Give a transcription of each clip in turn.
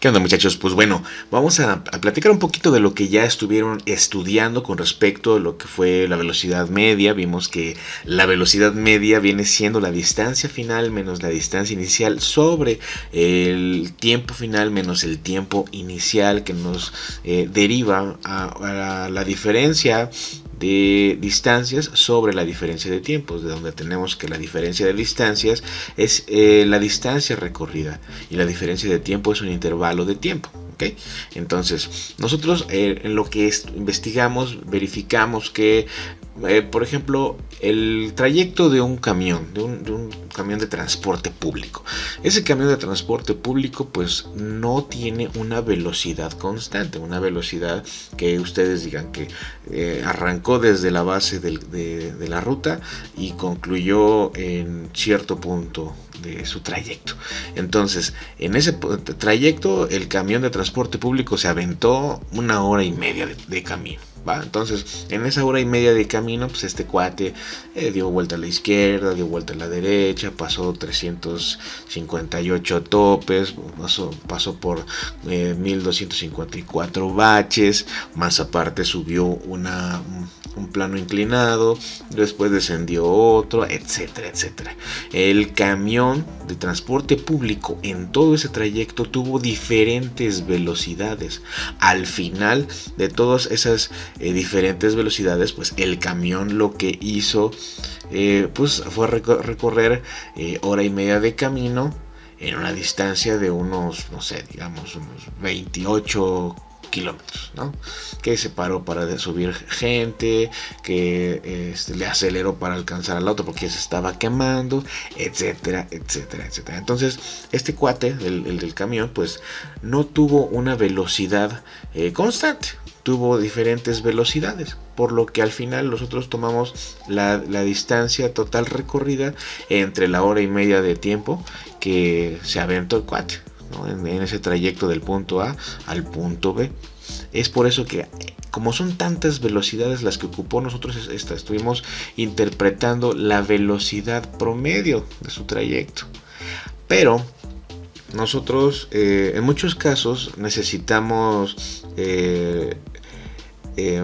¿Qué onda, muchachos? Pues bueno, vamos a platicar un poquito de lo que ya estuvieron estudiando con respecto a lo que fue la velocidad media. Vimos que la velocidad media viene siendo la distancia final menos la distancia inicial sobre el tiempo final menos el tiempo inicial, que nos deriva a la diferencia de distancias sobre la diferencia de tiempos, de donde tenemos que la diferencia de distancias es la distancia recorrida y la diferencia de tiempo es un intervalo de tiempo. ¿Okay? Entonces, nosotros en lo que investigamos, verificamos que, por ejemplo, el trayecto de un camión, de un camión de transporte público. Ese camión de transporte público pues no tiene una velocidad constante, una velocidad que ustedes digan que arrancó desde la base de la ruta y concluyó en cierto punto de su trayecto. Entonces, en ese trayecto, el camión de transporte público se aventó 1 hora y media de camino. ¿Va? Entonces, en esa hora y media de camino, pues este cuate dio vuelta a la izquierda, dio vuelta a la derecha, pasó 358 topes, pasó por 1254 baches, más aparte subió un plano inclinado, después descendió otro, etcétera, etcétera. El camión de transporte público en todo ese trayecto tuvo diferentes velocidades. Al final de todas esas diferentes velocidades, pues el camión lo que hizo pues fue recorrer hora y media de camino en una distancia de unos, no sé, digamos unos 28 kilómetros, ¿no? Que se paró para subir gente, que le aceleró para alcanzar al auto porque se estaba quemando, etcétera, etcétera, etcétera. Entonces, este cuate, el del camión, pues no tuvo una velocidad constante, tuvo diferentes velocidades, por lo que al final nosotros tomamos la distancia total recorrida entre la hora y media de tiempo que se aventó el cuate, ¿no? en ese trayecto del punto A al punto B. Es por eso que, como son tantas velocidades las que ocupó, nosotros estuvimos interpretando la velocidad promedio de su trayecto. Pero nosotros en muchos casos necesitamos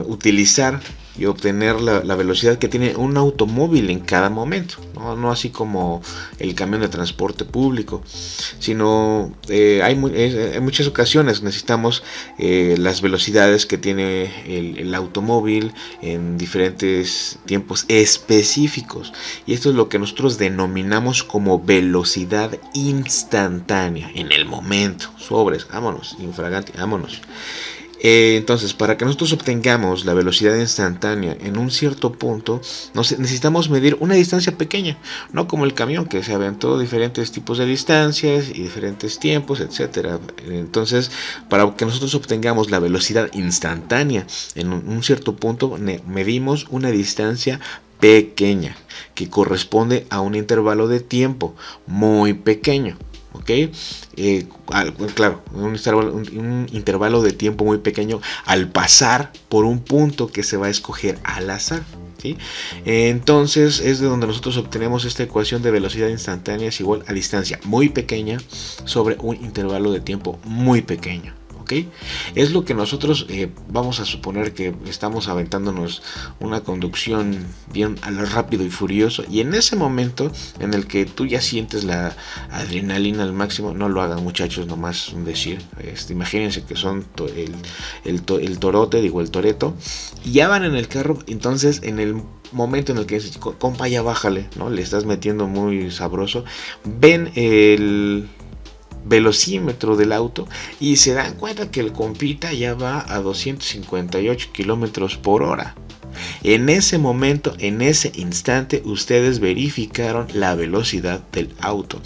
utilizar y obtener la velocidad que tiene un automóvil en cada momento, no así como el camión de transporte público, sino en muchas ocasiones necesitamos las velocidades que tiene el automóvil en diferentes tiempos específicos, y esto es lo que nosotros denominamos como velocidad instantánea en el momento. Sobres, vámonos, infraganti, vámonos. Entonces, para que nosotros obtengamos la velocidad instantánea en un cierto punto, necesitamos medir una distancia pequeña, no como el camión que se aventó diferentes tipos de distancias y diferentes tiempos, etcétera. Entonces, para que nosotros obtengamos la velocidad instantánea en un cierto punto, medimos una distancia pequeña que corresponde a un intervalo de tiempo muy pequeño. ¿Ok? Claro, un intervalo de tiempo muy pequeño al pasar por un punto que se va a escoger al azar. ¿Sí? Entonces es de donde nosotros obtenemos esta ecuación de velocidad instantánea es igual a distancia muy pequeña sobre un intervalo de tiempo muy pequeño. ¿Okay? Es lo que nosotros vamos a suponer que estamos aventándonos una conducción bien a lo rápido y furioso, y en ese momento en el que tú ya sientes la adrenalina al máximo, no lo hagan, muchachos, nomás un decir, imagínense que son el torote, digo el toreto, y ya van en el carro. Entonces en el momento en el que dices, compa, ya bájale, ¿no? Le estás metiendo muy sabroso, ven el velocímetro del auto y se dan cuenta que el compita ya va a 258 kilómetros por hora. En ese momento, en ese instante, ustedes verificaron la velocidad del auto.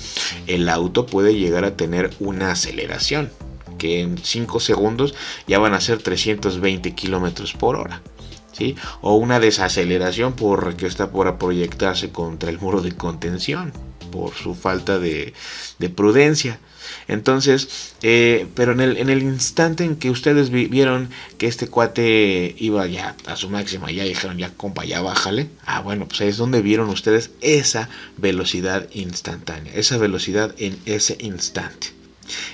El auto puede llegar a tener una aceleración que en 5 segundos ya van a ser 320 kilómetros por hora. ¿Sí? O una desaceleración porque está por proyectarse contra el muro de contención por su falta de prudencia. Entonces, pero en el instante en que ustedes vieron que este cuate iba ya a su máxima, ya dijeron, ya compa, ya bájale. Bueno, pues ahí es donde vieron ustedes esa velocidad instantánea, esa velocidad en ese instante.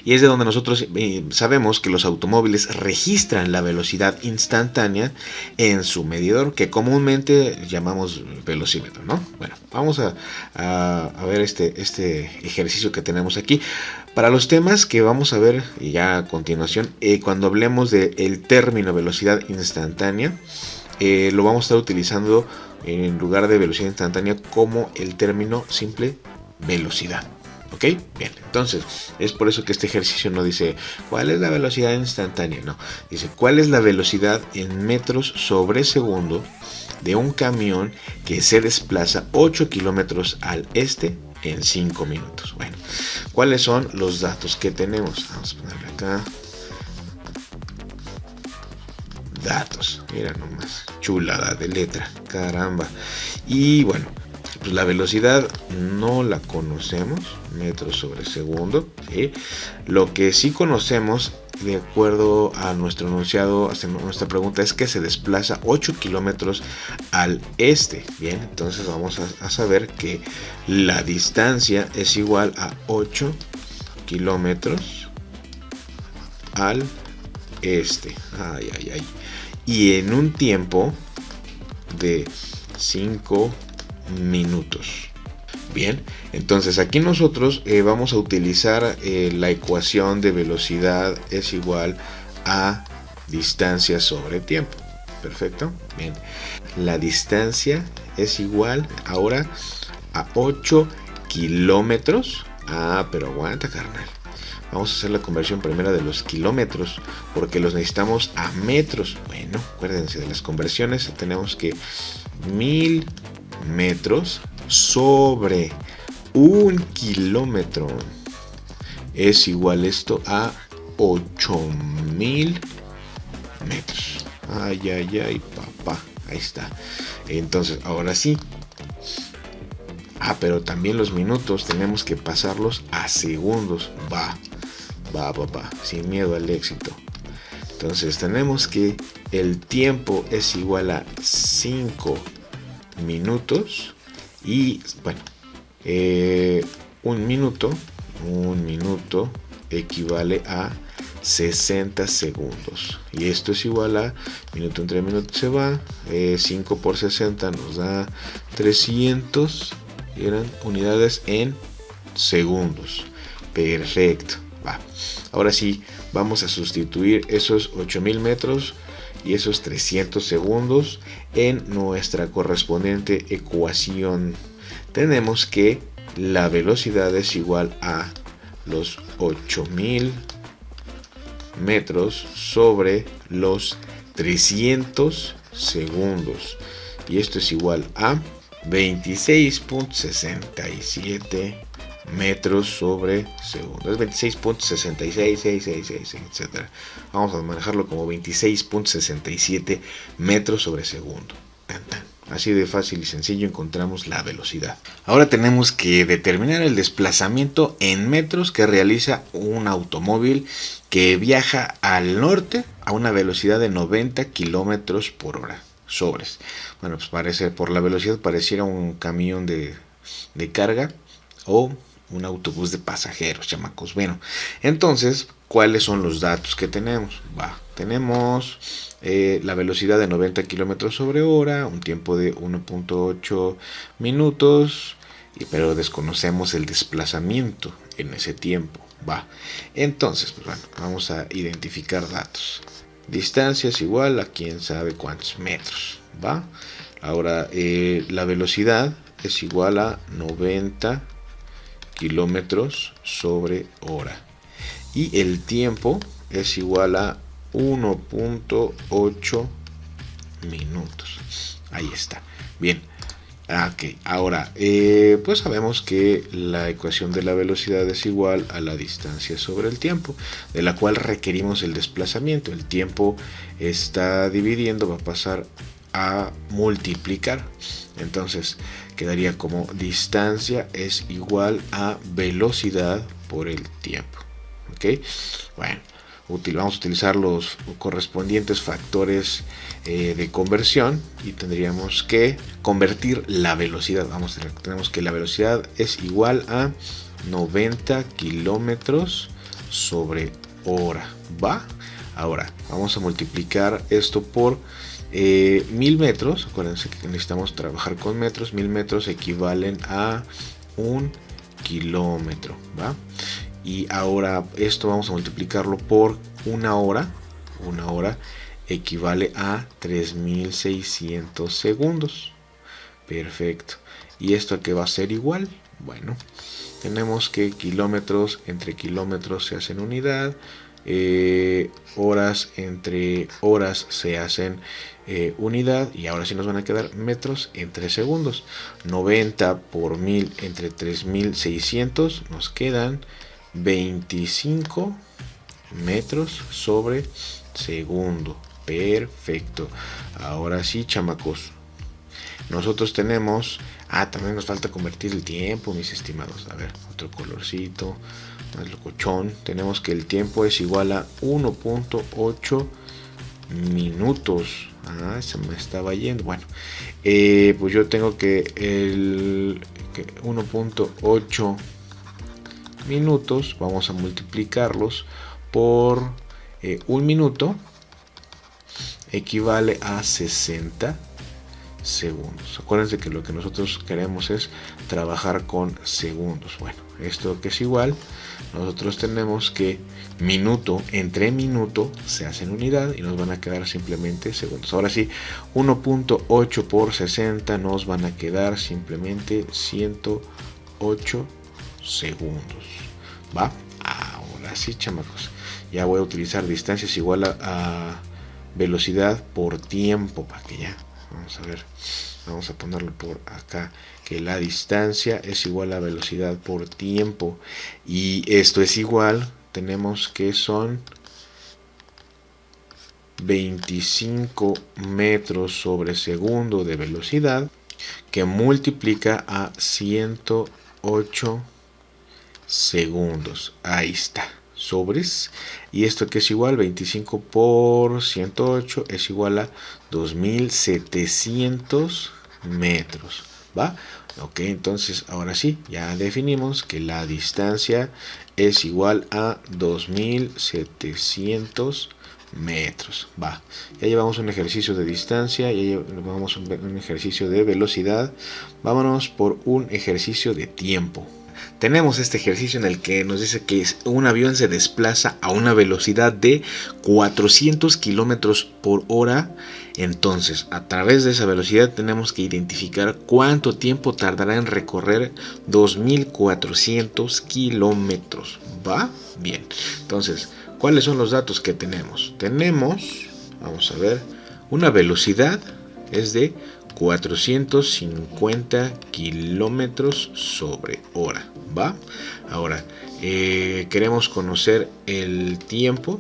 Y es de donde nosotros sabemos que los automóviles registran la velocidad instantánea en su medidor, que comúnmente llamamos velocímetro, ¿no? Bueno, vamos a ver este ejercicio que tenemos aquí. Para los temas que vamos a ver ya a continuación, cuando hablemos del término velocidad instantánea, lo vamos a estar utilizando en lugar de velocidad instantánea como el término simple velocidad. ¿Ok? Bien, entonces es por eso que este ejercicio no dice ¿cuál es la velocidad instantánea? No, dice ¿cuál es la velocidad en metros sobre segundo de un camión que se desplaza 8 kilómetros al este en 5 minutos? Bueno, ¿cuáles son los datos que tenemos? Vamos a ponerle acá datos, mira nomás, chulada de letra, caramba. Y bueno, pues la velocidad no la conocemos, metros sobre segundo, ¿sí? Lo que sí conocemos, de acuerdo a nuestro enunciado, hasta nuestra pregunta, es que se desplaza 8 kilómetros al este. Bien, entonces vamos a saber que la distancia es igual a 8 kilómetros al este. Ay, ay, ay. Y en un tiempo de 5 minutos. Bien, entonces aquí nosotros vamos a utilizar la ecuación de velocidad es igual a distancia sobre tiempo. Perfecto. Bien, la distancia es igual ahora a 8 kilómetros. Ah, pero aguanta, carnal. Vamos a hacer la conversión primera de los kilómetros porque los necesitamos a metros. Bueno, acuérdense de las conversiones. Tenemos que 1000 metros sobre 1 kilómetro es igual esto a 8000 metros. Ay, ay, ay, papá. Ahí está. Entonces, ahora sí. Pero también los minutos tenemos que pasarlos a segundos. Va, sin miedo al éxito. Entonces tenemos que el tiempo es igual a 5 minutos y bueno, un minuto equivale a 60 segundos y esto es igual a minuto entre minuto se va, 5 por 60 nos da 300, eran unidades en segundos. Perfecto. Ahora sí, vamos a sustituir esos 8000 metros y esos 300 segundos en nuestra correspondiente ecuación. Tenemos que la velocidad es igual a los 8000 metros sobre los 300 segundos. Y esto es igual a 26.67 metros sobre segundo. Es 26.66, etc. Vamos a manejarlo como 26.67 metros sobre segundo. Así de fácil y sencillo encontramos la velocidad. Ahora tenemos que determinar el desplazamiento en metros que realiza un automóvil que viaja al norte a una velocidad de 90 kilómetros por hora. Sobres. Bueno, pues por la velocidad pareciera un camión de carga o un autobús de pasajeros, chamacos. Bueno, entonces, ¿cuáles son los datos que tenemos? Tenemos la velocidad de 90 kilómetros sobre hora, un tiempo de 1.8 minutos, pero desconocemos el desplazamiento en ese tiempo. Entonces, pues bueno, vamos a identificar datos. Distancia es igual a quién sabe cuántos metros. Ahora, la velocidad es igual a 90 kilómetros sobre hora y el tiempo es igual a 1.8 minutos. Ahí está. Bien. Ahora pues sabemos que la ecuación de la velocidad es igual a la distancia sobre el tiempo, de la cual requerimos el desplazamiento. El tiempo está dividiendo, va a pasar a multiplicar. Entonces quedaría como distancia es igual a velocidad por el tiempo. ¿Ok? Bueno, vamos a utilizar los correspondientes factores de conversión y tendríamos que convertir la velocidad. Tenemos que la velocidad es igual a 90 kilómetros sobre hora. ¿Va? Ahora vamos a multiplicar esto por 1000 metros. Acuérdense que necesitamos trabajar con metros. 1000 metros equivalen a 1 kilómetro. ¿Va? Y ahora esto vamos a multiplicarlo por una hora. Una hora equivale a 3600 segundos. Perfecto. ¿Y esto a qué va a ser igual? Bueno, tenemos que kilómetros entre kilómetros se hacen unidad. Horas entre horas se hacen unidad. Y ahora sí nos van a quedar metros entre segundos. 90 por 1000 entre 3600 nos quedan 25 metros sobre segundo. Perfecto. Ahora sí, chamacos, nosotros tenemos... también nos falta convertir el tiempo, mis estimados. A ver, otro colorcito más locochón. Tenemos que el tiempo es igual a 1.8 minutos. Se me estaba yendo. Bueno, pues yo tengo que el 1.8 minutos vamos a multiplicarlos por 1 minuto equivale a 60 segundos. Acuérdense que lo que nosotros queremos es trabajar con segundos. Bueno, esto que es igual, nosotros tenemos que minuto entre minuto se hacen unidad y nos van a quedar simplemente segundos. Ahora sí, 1.8 por 60 nos van a quedar simplemente 108 segundos. ¿Va? Ahora sí, chamacos, ya voy a utilizar distancias igual a velocidad por tiempo para que ya... Vamos a ver, vamos a ponerlo por acá, que la distancia es igual a velocidad por tiempo. Y esto es igual, tenemos que son 25 metros sobre segundo de velocidad, que multiplica a 108 segundos. Ahí está. Sobres. Y esto que es igual, 25 por 108 es igual a 2700 metros. ¿Va? Ok, entonces ahora sí, ya definimos que la distancia es igual a 2700 metros. Va, ya llevamos un ejercicio de distancia, ya llevamos un ejercicio de velocidad. Vámonos por un ejercicio de tiempo. Tenemos este ejercicio en el que nos dice que un avión se desplaza a una velocidad de 400 kilómetros por hora. Entonces, a través de esa velocidad tenemos que identificar cuánto tiempo tardará en recorrer 2400 kilómetros. ¿Va? Bien. Entonces, ¿cuáles son los datos que tenemos? Vamos a ver, una velocidad es de 450 kilómetros sobre hora. ¿Va? Ahora, queremos conocer el tiempo,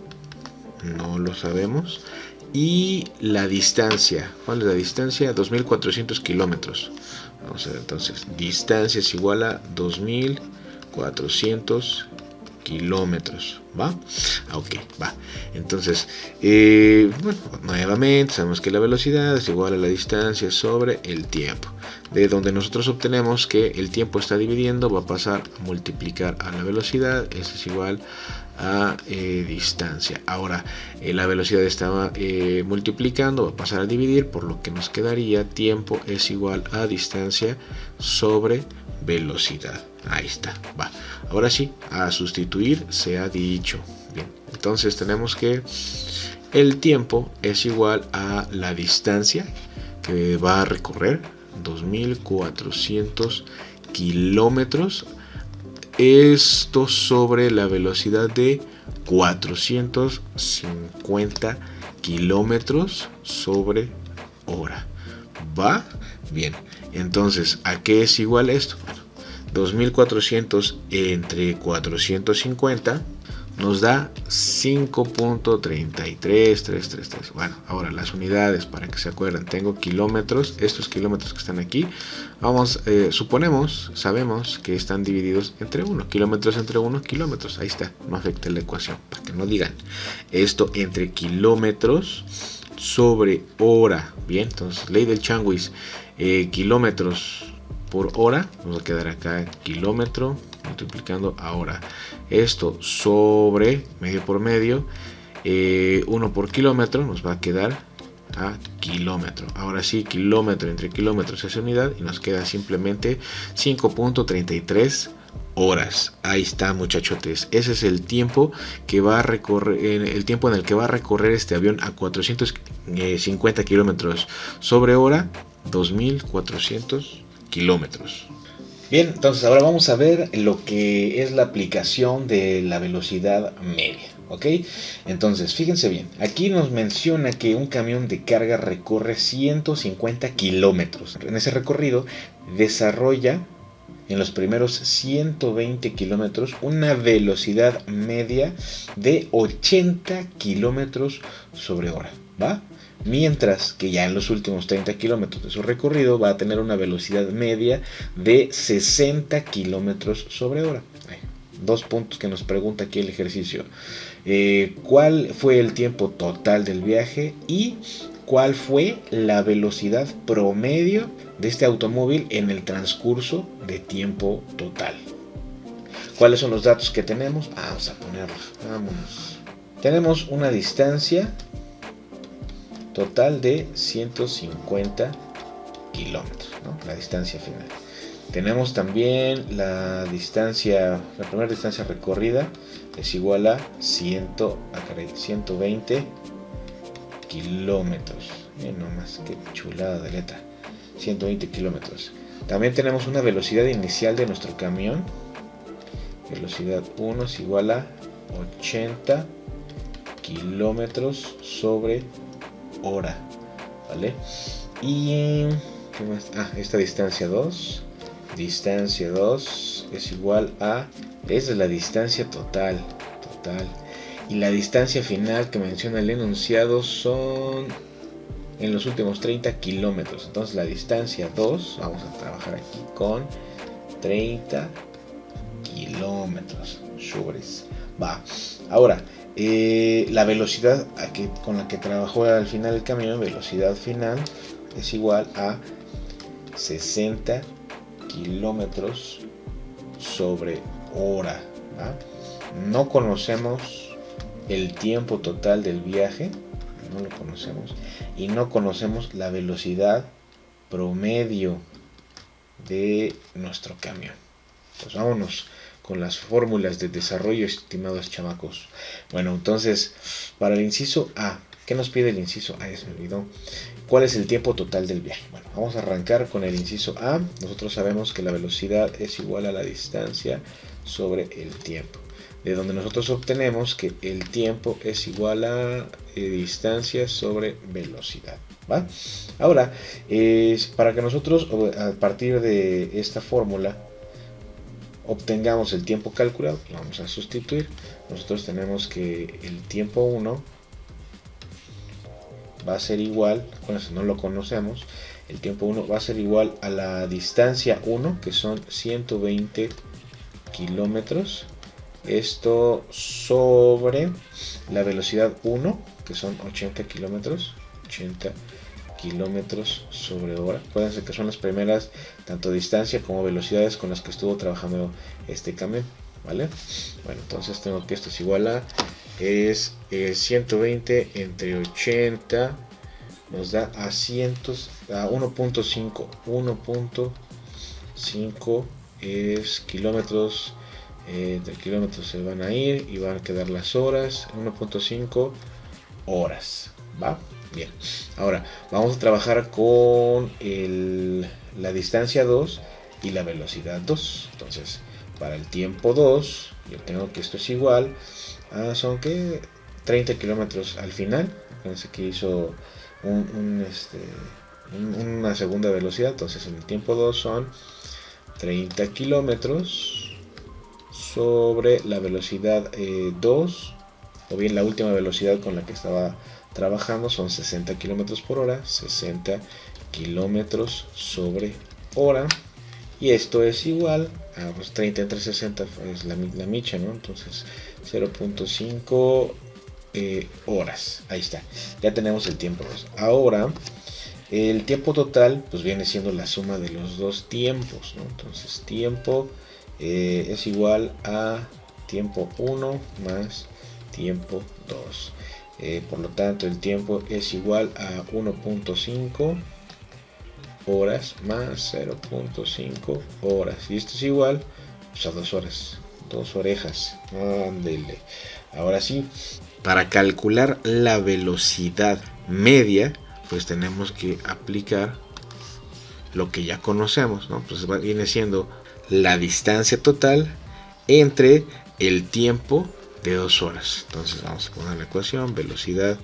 no lo sabemos, y la distancia. ¿Cuál es la distancia? 2400 kilómetros. Vamos a ver, entonces, distancia es igual a 2400 kilómetros. ¿Va? Ok, va. Entonces, bueno, nuevamente sabemos que la velocidad es igual a la distancia sobre el tiempo. De donde nosotros obtenemos que el tiempo está dividiendo, va a pasar a multiplicar a la velocidad. Eso es igual a distancia. Ahora, la velocidad estaba multiplicando, va a pasar a dividir, por lo que nos quedaría tiempo es igual a distancia sobre velocidad. Ahí está, va. Ahora sí, a sustituir se ha dicho. Bien, entonces tenemos que el tiempo es igual a la distancia que va a recorrer, 2400 kilómetros. Esto sobre la velocidad de 450 kilómetros sobre hora. ¿Va? Bien, entonces, ¿a qué es igual esto? Bueno, 2400 entre 450 nos da 5.33333. Bueno, ahora las unidades, para que se acuerden, tengo kilómetros, estos kilómetros que están aquí, vamos, sabemos que están divididos entre 1, kilómetros entre 1, kilómetros, ahí está, no afecta la ecuación, para que no digan esto entre kilómetros sobre hora. Bien, entonces, ley del changuis, kilómetros por hora, nos va a quedar acá kilómetro multiplicando ahora esto sobre medio por medio, 1 por kilómetro, nos va a quedar a kilómetro. Ahora sí, kilómetro entre kilómetros es unidad y nos queda simplemente 5.33 horas. Ahí está, muchachotes. Ese es el tiempo que va a recorrer, el tiempo en el que va a recorrer este avión a 450 kilómetros sobre hora, 2400 kilómetros. Bien, entonces ahora vamos a ver lo que es la aplicación de la velocidad media. ¿Ok? Entonces, fíjense bien, aquí nos menciona que un camión de carga recorre 150 kilómetros. En ese recorrido desarrolla en los primeros 120 kilómetros una velocidad media de 80 kilómetros sobre hora, ¿va? Mientras que ya en los últimos 30 kilómetros de su recorrido va a tener una velocidad media de 60 kilómetros sobre hora. Dos puntos que nos pregunta aquí el ejercicio. ¿Cuál fue el tiempo total del viaje y cuál fue la velocidad promedio de este automóvil en el transcurso de tiempo total? ¿Cuáles son los datos que tenemos? Vamos a ponerlos. Vámonos. Tenemos una distancia total de 150 kilómetros, ¿no? La distancia final. Tenemos también la primera distancia recorrida es igual a 120 kilómetros. No más, qué chulada de letra. 120 kilómetros. También tenemos una velocidad inicial de nuestro camión. Velocidad 1 es igual a 80 kilómetros sobre hora. ¿Vale? Y ¿qué más? Esta distancia 2. Distancia 2 es igual a, esa es la distancia total. Y la distancia final que menciona el enunciado son en los últimos 30 kilómetros. Entonces la distancia 2, vamos a trabajar aquí con 30 kilómetros. Va. Ahora, la velocidad con la que trabajó al final el camión, velocidad final, es igual a 60 kilómetros sobre hora, ¿va? No conocemos el tiempo total del viaje, no lo conocemos, y no conocemos la velocidad promedio de nuestro camión. Pues vámonos con las fórmulas de desarrollo, estimados chamacos. Bueno, entonces, para el inciso A, ¿qué nos pide el inciso A? Ya se me olvidó. ¿Cuál es el tiempo total del viaje? Bueno, vamos a arrancar con el inciso A. Nosotros sabemos que la velocidad es igual a la distancia sobre el tiempo. De donde nosotros obtenemos que el tiempo es igual a distancia sobre velocidad, ¿va? Ahora, para que nosotros a partir de esta fórmula obtengamos el tiempo calculado, lo vamos a sustituir. Nosotros tenemos que el tiempo 1 va a ser igual, bueno, si no lo conocemos, el tiempo 1 va a ser igual a la distancia 1, que son 120 kilómetros. Esto sobre la velocidad 1, que son 80 kilómetros. 80 kilómetros sobre hora. Acuérdense que son las primeras, tanto distancia como velocidades con las que estuvo trabajando este camión, ¿vale? Bueno, entonces tengo que esto es igual a 120 entre 80 nos da a 1.5. 1.5 es kilómetros. Entre kilómetros se van a ir y van a quedar las horas. 1.5 horas, ¿va? Bien, ahora vamos a trabajar con la distancia 2 y la velocidad 2. Entonces, para el tiempo 2, yo tengo que esto es igual a, son que 30 kilómetros al final. Fíjense que hizo una segunda velocidad. Entonces, en el tiempo 2 son 30 kilómetros sobre la velocidad 2, o bien la última velocidad con la que estaba trabajando son 60 kilómetros por hora, 60 kilómetros sobre hora, y esto es igual a pues, 30 entre 60 es la micha, ¿no? Entonces 0.5 horas. Ahí está, ya tenemos el tiempo 2. Ahora el tiempo total pues viene siendo la suma de los dos tiempos, ¿no? Entonces tiempo es igual a tiempo 1 más tiempo 2. Por lo tanto, el tiempo es igual a 1.5 horas más 0.5 horas. Y esto es igual a 2 horas. 2 orejas. Ándele. Ahora sí, para calcular la velocidad media, pues tenemos que aplicar lo que ya conocemos, ¿no? Pues viene siendo la distancia total entre el tiempo de 2 horas. Entonces vamos a poner la ecuación, velocidad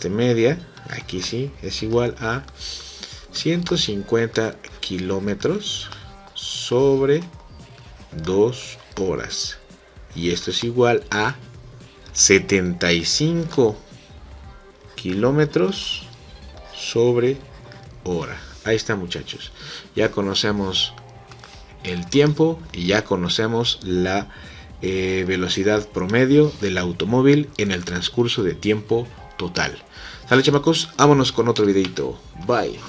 media, aquí sí, es igual a 150 kilómetros sobre 2 horas. Y esto es igual a 75 kilómetros sobre hora. Ahí está, muchachos. Ya conocemos el tiempo y ya conocemos la velocidad promedio del automóvil en el transcurso de tiempo total. Sale, chamacos, vámonos con otro videito. Bye.